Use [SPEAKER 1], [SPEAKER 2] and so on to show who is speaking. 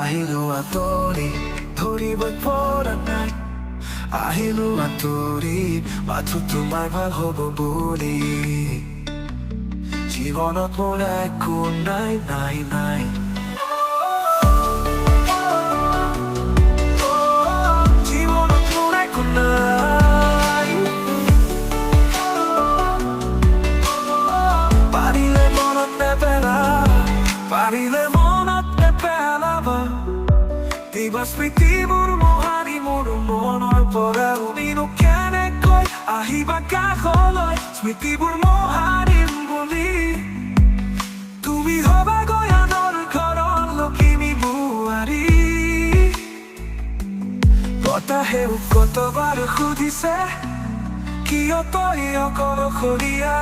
[SPEAKER 1] আহিলো আঁতৰি ধৰিব পৰা নাই আহিলো আঁতৰি মাথো তোমাৰ ভাল হ'ব বুলি জীৱনত মোৰ একো নাই নাই নাই জীৱনত মোৰ একো নাই পাৰিলে মনত নেপেলাবা পাৰিলে মনত নেপেলাবা দিবা স্মৃতিবোৰ মোহাৰি মোৰ মনৰ পৰা তুমিনো কেনেকৈ আহিবা কাষলৈ স্মৃতিবোৰ মোহাৰিম বুলি তুমি হবা গয়ানৰ ঘৰৰ লখিমী বোৱাৰী বতাহেও কতবাৰ সুধিছে কিয় তই অকলশৰীয়া